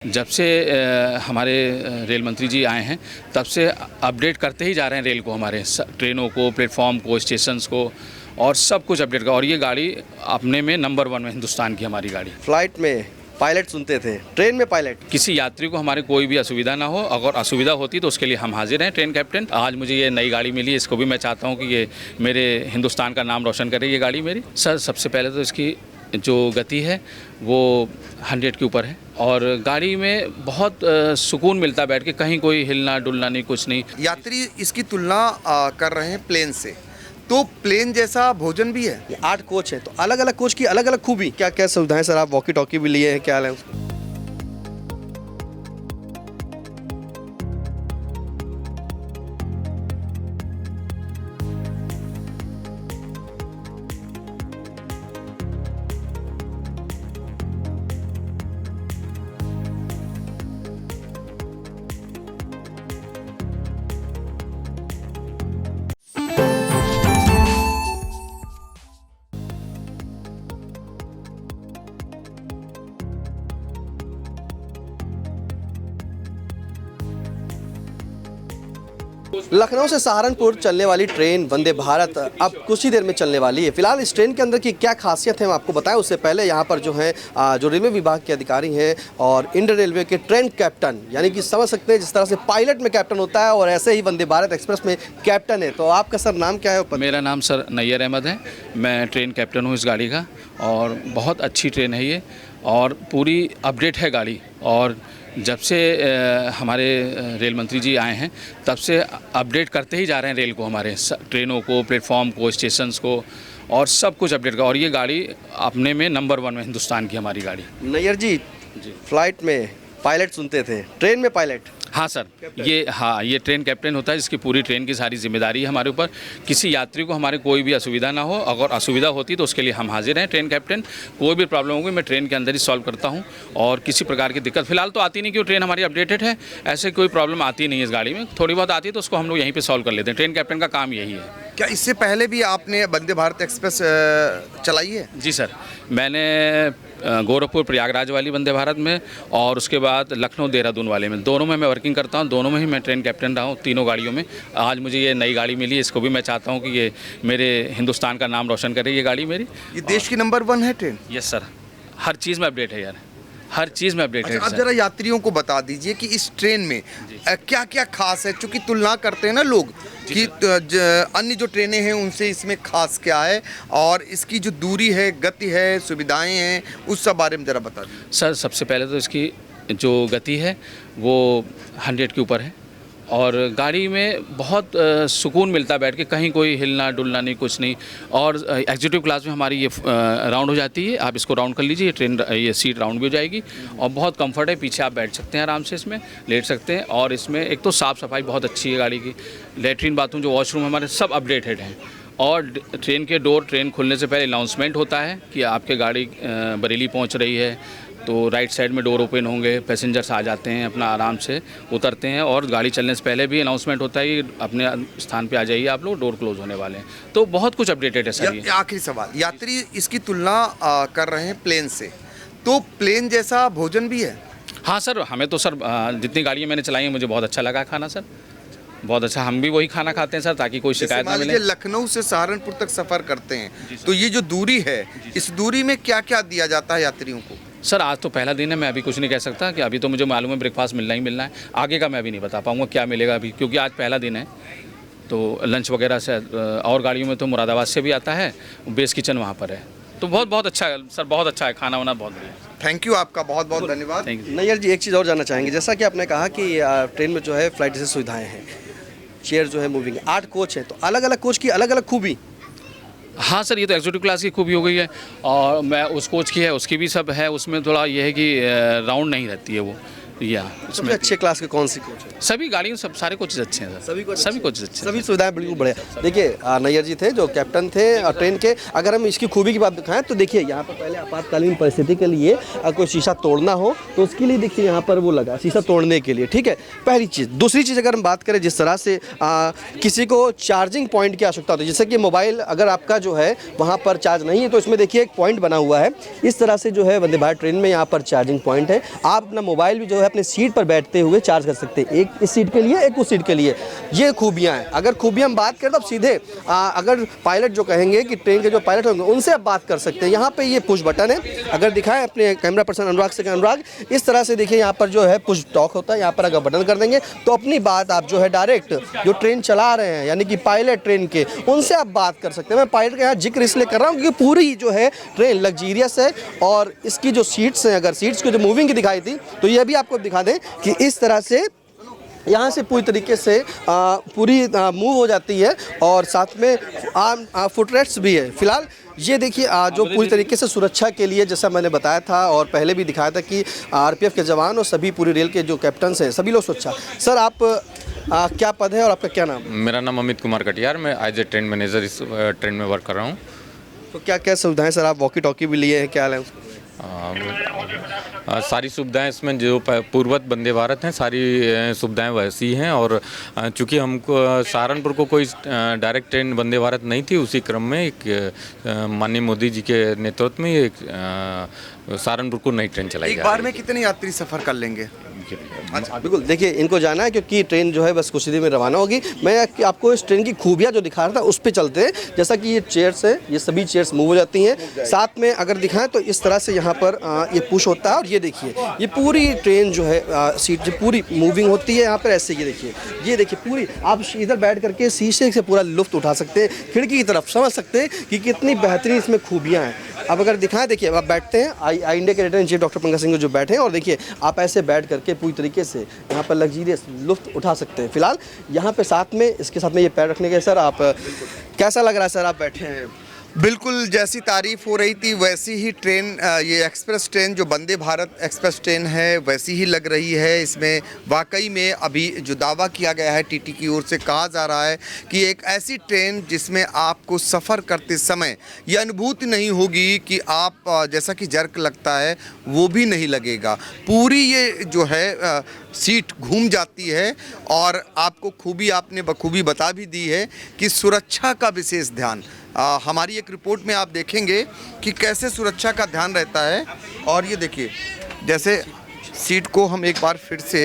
जब से हमारे रेल मंत्री जी आए हैं तब से अपडेट करते ही जा रहे हैं रेल को, हमारे ट्रेनों को, प्लेटफॉर्म को, स्टेशंस को और सब कुछ अपडेट का। और ये गाड़ी अपने में नंबर 1 में हिंदुस्तान की हमारी गाड़ी। फ्लाइट में पायलट सुनते थे, ट्रेन में पायलट। किसी यात्री को हमारे कोई भी असुविधा ना हो, अगर असुविधा होती तो उसके लिए हम हाजिर हैं ट्रेन कैप्टन। आज मुझे ये नई गाड़ी मिली, इसको भी मैं चाहता हूँ कि ये मेरे हिंदुस्तान का नाम रोशन करे ये गाड़ी मेरी। सर सबसे पहले तो इसकी जो गति है वो 100 के ऊपर है और गाड़ी में बहुत सुकून मिलता है बैठ के, कहीं कोई हिलना डुलना नहीं, कुछ नहीं। यात्री इसकी तुलना कर रहे हैं प्लेन से, तो प्लेन जैसा भोजन भी है। 8 कोच है तो अलग अलग कोच की अलग अलग खूबी। क्या क्या सुविधाएं सर? आप वॉकी टॉकी भी लिए हैं, क्या है उसको? लखनऊ से सहारनपुर चलने वाली ट्रेन वंदे भारत अब कुछ ही देर में चलने वाली है। फिलहाल इस ट्रेन के अंदर की क्या खासियत है हम आपको बताएं उससे पहले यहाँ पर जो है जो रेलवे विभाग के अधिकारी हैं और इंडियन रेलवे के ट्रेन कैप्टन, यानी कि समझ सकते हैं जिस तरह से पायलट में कैप्टन होता है और ऐसे ही वंदे भारत एक्सप्रेस में कैप्टन है। तो आपका सर नाम क्या है? मेरा नाम सर नैयर अहमद है, मैं ट्रेन कैप्टन हूँ इस गाड़ी का और बहुत अच्छी ट्रेन है ये और पूरी अपडेट है गाड़ी। और जब से हमारे रेल मंत्री जी आए हैं तब से अपडेट करते ही जा रहे हैं रेल को, हमारे ट्रेनों को, प्लेटफॉर्म को, स्टेशंस को और सब कुछ अपडेट का। और ये गाड़ी अपने में नंबर 1 में हिंदुस्तान की हमारी गाड़ी। नैयर जी, फ्लाइट में पायलट सुनते थे, ट्रेन में पायलट। हाँ सर, ये ट्रेन कैप्टन होता है जिसकी पूरी ट्रेन की सारी जिम्मेदारी है हमारे ऊपर। किसी यात्री को हमारे कोई भी असुविधा ना हो, अगर असुविधा होती तो उसके लिए हम हाजिर हैं ट्रेन कैप्टन। कोई भी प्रॉब्लम होगी मैं ट्रेन के अंदर ही सॉल्व करता हूं और किसी प्रकार की दिक्कत फिलहाल तो आती नहीं क्योंकि ट्रेन हमारी अपडेटेड है। ऐसे कोई प्रॉब्लम आती नहीं है इस गाड़ी में, थोड़ी बहुत आती है तो उसको हम लोग यहीं पर सॉल्व कर लेते हैं। ट्रेन कैप्टन का काम यही है। क्या इससे पहले भी आपने वंदे भारत एक्सप्रेस चलाई है? जी सर, मैंने गोरखपुर प्रयागराज वाली वंदे भारत में और उसके बाद लखनऊ देहरादून वाले में, दोनों में मैं वर्किंग करता हूं। दोनों में ही मैं ट्रेन कैप्टन रहा हूं, तीनों गाड़ियों में। आज मुझे ये नई गाड़ी मिली, इसको भी मैं चाहता हूं कि ये मेरे हिंदुस्तान का नाम रोशन करे ये गाड़ी मेरी। ये देश की नंबर 1 है ट्रेन। यस सर, हर चीज़ में अपडेट है यार, हर चीज़ में अपडेट है। अब जरा यात्रियों को बता दीजिए कि इस ट्रेन में क्या क्या खास है, क्योंकि तुलना करते हैं ना लोग कि अन्य जो ट्रेनें हैं उनसे इसमें खास क्या है और इसकी जो दूरी है, गति है, सुविधाएं हैं, उस सब बारे में ज़रा बता दीजिए। सर सबसे पहले तो इसकी जो गति है वो 100 के ऊपर है और गाड़ी में बहुत सुकून मिलता है बैठ के, कहीं कोई हिलना डुलना नहीं, कुछ नहीं। और एग्जीक्यूटिव क्लास में हमारी ये राउंड हो जाती है, आप इसको राउंड कर लीजिए, ये सीट राउंड भी हो जाएगी और बहुत कंफर्ट है। पीछे आप बैठ सकते हैं, आराम से इसमें लेट सकते हैं। और इसमें एक तो साफ़ सफाई बहुत अच्छी है गाड़ी की, लेटरिन बाथरूम जो वॉशरूम हमारे सब अपडेटेड हैं। और ट्रेन के डोर, ट्रेन खुलने से पहले अनाउंसमेंट होता है कि आपके गाड़ी बरेली पहुँच रही है, तो राइट साइड में डोर ओपन होंगे, पैसेंजर्स आ जाते हैं, अपना आराम से उतरते हैं। और गाड़ी चलने से पहले भी अनाउंसमेंट होता है कि अपने स्थान पे आ जाइए आप लोग, डोर क्लोज होने वाले हैं। तो बहुत कुछ अपडेटेड है सर। ये आखिरी सवाल, यात्री इसकी तुलना कर रहे हैं प्लेन से, तो प्लेन जैसा भोजन भी है? हाँ सर, हमें तो सर जितनी गाड़ियाँ मैंने चलाई हैं मुझे बहुत अच्छा लगा खाना सर, बहुत अच्छा। हम भी वही खाना खाते हैं सर ताकि कोई शिकायत ना मिले। लखनऊ से सहारनपुर तक सफ़र करते हैं तो ये जो दूरी है, इस दूरी में क्या क्या दिया जाता है यात्रियों को? सर आज तो पहला दिन है, मैं अभी कुछ नहीं कह सकता कि अभी तो मुझे मालूम है ब्रेकफास्ट मिलना ही मिलना है। आगे का मैं अभी नहीं बता पाऊँगा क्या मिलेगा अभी, क्योंकि आज पहला दिन है। तो लंच वगैरह से और गाड़ियों में तो मुरादाबाद से भी आता है, बेस किचन वहाँ पर है। तो बहुत अच्छा है सर, बहुत अच्छा है, खाना वाना बहुत बढ़िया। थैंक यू, आपका बहुत बहुत धन्यवाद। नैयर जी, एक चीज़ और जानना चाहेंगे, जैसा कि आपने कहा कि ट्रेन में जो है फ्लाइट जैसी सुविधाएँ हैं, चेयर जो है मूविंग, 8 कोच है तो अलग अलग कोच की अलग अलग खूबी। हाँ सर, ये तो एग्जीक्यूटिव क्लास की खूबी हो गई है और मैं उस कोच की है उसकी भी सब है। उसमें थोड़ा ये है कि राउंड नहीं रहती है वो, या सबसे उसमें अच्छे क्लास के कौन सी कोच है? सभी गाड़ियों सब सारे कोचेज अच्छे हैं सर, सभी कोचेज अच्छे हैं। सभी सुविधाएं बिल्कुल बढ़िया। देखिए नैयर जी थे जो कैप्टन थे ट्रेन के। अगर हम इसकी खूबी की बात दिखाएं तो देखिए यहाँ पर पहले आपातकालीन परिस्थिति के लिए कोई शीशा तोड़ना हो तो उसके लिए देखिए यहाँ पर वो लगा शीशा तोड़ने के लिए, ठीक है, पहली चीज़। दूसरी चीज़ अगर हम बात करें जिस तरह से किसी को चार्जिंग पॉइंट की आवश्यकता होती है, जैसे कि मोबाइल अगर आपका जो है वहाँ पर चार्ज नहीं है तो इसमें देखिए एक पॉइंट बना हुआ है। इस तरह से जो है वंदे भारत ट्रेन में यहाँ पर चार्जिंग पॉइंट है। आप अपना मोबाइल भी जो है अपने सीट पर बैठते हुए चार्ज कर सकते हैं, एक इस सीट के लिए एक उस सीट के लिए। ये खूबियाँ हैं। अगर खूबियाँ हम बात करें तो अब सीधे अगर पायलट जो कहेंगे कि ट्रेन के जो पायलट होंगे उनसे आप बात कर सकते हैं। यहाँ पे ये पुश बटन है, अगर दिखाएं अपने कैमरा पर्सन अनुराग से, अनुराग इस तरह से देखिए यहाँ पर जो है पुश टॉक होता है। यहाँ पर अगर बटन कर देंगे तो अपनी बात आप जो है डायरेक्ट जो ट्रेन चला रहे हैं यानी कि पायलट ट्रेन के, उनसे आप बात कर सकते हैं। मैं पायलट का यहाँ जिक्र इसलिए कर रहा हूँ क्योंकि पूरी जो है ट्रेन लग्जीरियस है और इसकी जो सीट्स हैं, अगर सीट्स को जो मूविंग की दिखाई थी तो ये भी आपको दिखा दें कि इस तरह से यहाँ से पूरी तरीके से पूरी मूव हो जाती है और साथ में फुटरेस्ट भी है। फिलहाल ये देखिए जो पूरी तरीके से सुरक्षा के लिए जैसा मैंने बताया था और पहले भी दिखाया था कि आरपीएफ के जवान और सभी पूरी रेल के जो कैप्टन्स हैं सभी लोग सुरक्षा। सर आप क्या पद है और आपका क्या नाम? मेरा नाम अमित कुमार कटियार, मैं एज ए ट्रेन मैनेजर इस ट्रेन में वर्क कर रहा हूँ। तो क्या क्या सुविधाएं सर, आप वॉकी टॉकी भी लिए हैं, क्या हाल है? सारी सुविधाएं इसमें जो पूर्ववत वंदे भारत हैं सारी सुविधाएं वैसी हैं और चूंकि हमको सहारनपुर को कोई डायरेक्ट ट्रेन वंदे भारत नहीं थी, उसी क्रम में एक माननीय मोदी जी के नेतृत्व में एक सहारनपुर को नई ट्रेन चलाई एक बार में कितने यात्री सफ़र कर लेंगे? अच्छा बिल्कुल, देखिए इनको जाना है क्योंकि ट्रेन जो है बस कुछ ही देर में रवाना होगी। मैं आपको इस ट्रेन की खूबियाँ जो दिखा रहा था उस पे चलते हैं। जैसा कि ये चेयर्स है, ये सभी चेयर्स मूव हो जाती हैं। साथ में अगर दिखाएं तो इस तरह से यहाँ पर ये पुश होता है और ये देखिए ये पूरी ट्रेन जो है सीट जो पूरी मूविंग होती है यहाँ पर ऐसे। ये देखिए पूरी आप इधर बैठ करके शीशे से पूरा लुत्फ उठा सकते हैं, खिड़की की तरफ समझ सकते हैं कि कितनी बेहतरीन इसमें खूबियाँ हैं। अब अगर दिखाएं देखिए आप बैठते हैं इंडिया के return chief doctor Pankaj Singh जो बैठे हैं और देखिए आप ऐसे बैठ करके पूरी तरीके से यहाँ पर लग्जीरियस लुत्फ उठा सकते हैं। फिलहाल यहाँ पे साथ में इसके साथ में ये पैर रखने के सर आप कैसा लग रहा है सर, आप बैठे हैं? बिल्कुल जैसी तारीफ हो रही थी वैसी ही ट्रेन, ये एक्सप्रेस ट्रेन जो वंदे भारत एक्सप्रेस ट्रेन है वैसी ही लग रही है। इसमें वाकई में अभी जो दावा किया गया है टीटी की ओर से कहा जा रहा है कि एक ऐसी ट्रेन जिसमें आपको सफ़र करते समय ये अनुभूति नहीं होगी कि आप जैसा कि जर्क लगता है वो भी नहीं लगेगा। पूरी ये जो है सीट घूम जाती है और आपको खूबी आपने बखूबी बता भी दी है कि सुरक्षा का विशेष ध्यान हमारी एक रिपोर्ट में आप देखेंगे कि कैसे सुरक्षा का ध्यान रहता है। और ये देखिए जैसे सीट को हम एक बार फिर से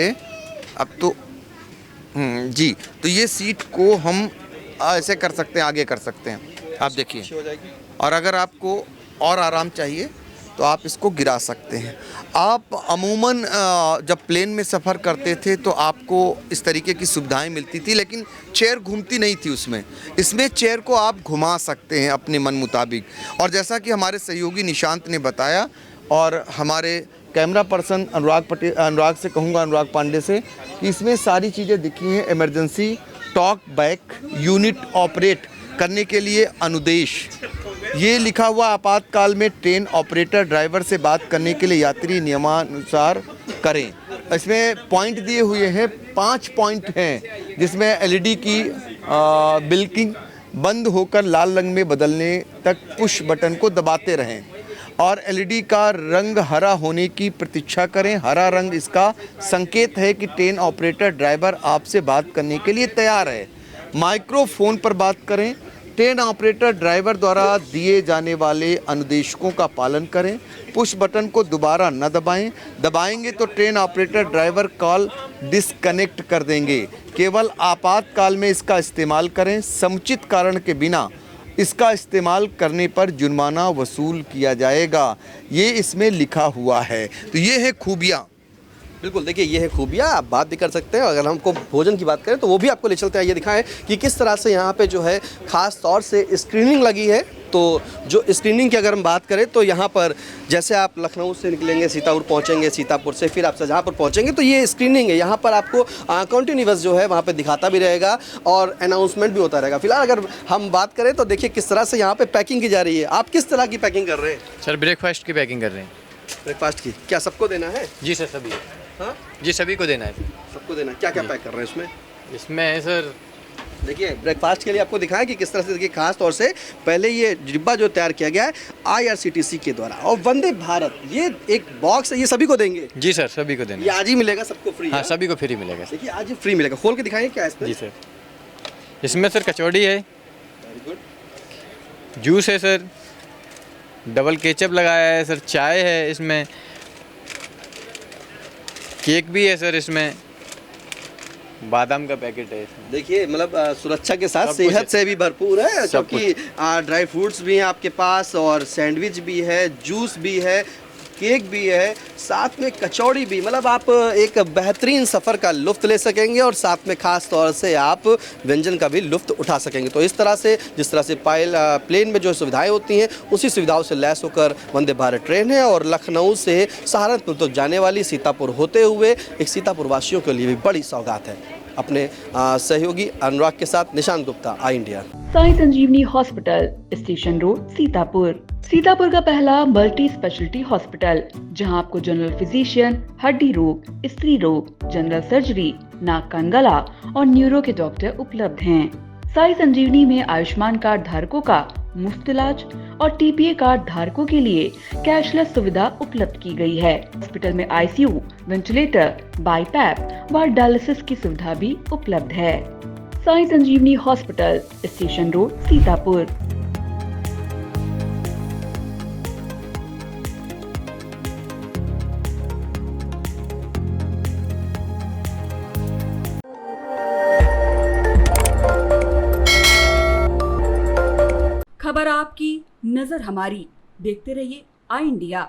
अब तो जी तो ये सीट को हम ऐसे कर सकते हैं, आगे कर सकते हैं, आप देखिए। और अगर आपको और आराम चाहिए तो आप इसको गिरा सकते हैं। आप अमूमन जब प्लेन में सफ़र करते थे तो आपको इस तरीके की सुविधाएं मिलती थी, लेकिन चेयर घूमती नहीं थी उसमें। इसमें चेयर को आप घुमा सकते हैं अपने मन मुताबिक। और जैसा कि हमारे सहयोगी निशांत ने बताया और हमारे कैमरा पर्सन अनुराग से कहूँगा, अनुराग पांडे से, कि इसमें सारी चीज़ें दिखी हैं। Emergency talk back unit operate करने के लिए अनुदेश, ये लिखा हुआ आपातकाल में ट्रेन ऑपरेटर ड्राइवर से बात करने के लिए यात्री नियमानुसार करें। इसमें पॉइंट दिए हुए हैं, 5 पॉइंट हैं जिसमें एलईडी की ब्लिंकिंग बंद होकर लाल रंग में बदलने तक पुश बटन को दबाते रहें और एलईडी का रंग हरा होने की प्रतीक्षा करें। हरा रंग इसका संकेत है कि ट्रेन ऑपरेटर ड्राइवर आपसे बात करने के लिए तैयार है। माइक्रोफोन पर बात करें। ट्रेन ऑपरेटर ड्राइवर द्वारा दिए जाने वाले अनुदेशों का पालन करें। पुश बटन को दोबारा न दबाएं। दबाएंगे तो train operator driver call disconnect कर देंगे। केवल आपातकाल में इसका इस्तेमाल करें। समुचित कारण के बिना इसका इस्तेमाल करने पर जुर्माना वसूल किया जाएगा। ये इसमें लिखा हुआ है। तो ये है खूबियाँ। बिल्कुल देखिए ये है खूबियाँ, आप बात भी कर सकते हैं। अगर हमको भोजन की बात करें तो वो भी आपको ले चलते हैं। ये दिखाएं कि किस तरह से यहाँ पे जो है ख़ास तौर से स्क्रीनिंग लगी है। तो जो स्क्रीनिंग की अगर हम बात करें तो यहाँ पर जैसे आप लखनऊ से निकलेंगे, सीतापुर पहुँचेंगे, सीतापुर से फिर आप शाहजहाँपुर पहुँचेंगे तो ये स्क्रीनिंग है। यहाँ पर आपको कंटिन्यूअस जो है वहाँ पे दिखाता भी रहेगा और अनाउंसमेंट भी होता रहेगा। फिलहाल अगर हम बात करें तो देखिए किस तरह से यहाँ पे पैकिंग की जा रही है। आप किस तरह की पैकिंग कर रहे हैं? सर ब्रेकफास्ट की पैकिंग कर रहे हैं। ब्रेकफास्ट की क्या सबको देना है? जी सर, सभी। हाँ जी सभी को देना है सर। सबको देना, क्या क्या पैक कर रहे हैं इसमें? इसमें है सर देखिए ब्रेकफास्ट के लिए आपको दिखाएं कि किस तरह से, देखिए खास तौर से पहले ये डिब्बा जो तैयार किया गया है IRCTC के द्वारा, और वंदे भारत ये एक बॉक्स है, ये सभी को देंगे? जी सर सभी को ये देना है। आज ही मिलेगा सबको फ्री? हाँ सभी को फ्री मिलेगा सर। देखिए आज ही फ्री मिलेगा। खोल के दिखाएंगे क्या है इसमें? जी सर इसमें सर कचौड़ी है, वेरी गुड। जूस है सर, डबल केचप लगाया है सर, चाय है इसमें, केक भी है सर, इसमें बादाम का पैकेट है इसमें। देखिए मतलब सुरक्षा के साथ सब कुछ सेहत है। से भी भरपूर है, सब क्योंकि ड्राई फ्रूट्स भी हैं आपके पास, और सैंडविच भी है, जूस भी है, केक भी है, साथ में कचौड़ी भी। मतलब आप एक बेहतरीन सफ़र का लुत्फ़ ले सकेंगे, और साथ में ख़ास तौर से आप व्यंजन का भी लुत्फ़ उठा सकेंगे। तो इस तरह से, जिस तरह से प्लेन में जो सुविधाएं होती हैं, उसी सुविधाओं से लैस होकर वंदे भारत ट्रेन है, और लखनऊ से सहारनपुर तक जाने वाली सीतापुर होते हुए एक सीतापुर वासियों के लिए भी बड़ी सौगात है। अपने सहयोगी अनुराग के साथ Nishant Gupta, I India. Sai Sanjeevani hospital, station road, Sitapur. Sitapur का पहला मल्टी स्पेशलिटी हॉस्पिटल, जहां आपको जनरल फिजिशियन, हड्डी रोग, स्त्री रोग, जनरल सर्जरी, नाक कान गला और न्यूरो के डॉक्टर उपलब्ध हैं। साई संजीवनी में आयुष्मान कार्ड धारकों का मुफ्त इलाज और TPA कार्ड धारकों के लिए कैशलेस सुविधा उपलब्ध की गई है। हॉस्पिटल में ICU, वेंटिलेटर, बाईपैप व डायलिसिस की सुविधा भी उपलब्ध है। Sai Sanjeevani hospital, station road, Sitapur. खबर आपकी, नजर हमारी। देखते रहिए आई इंडिया।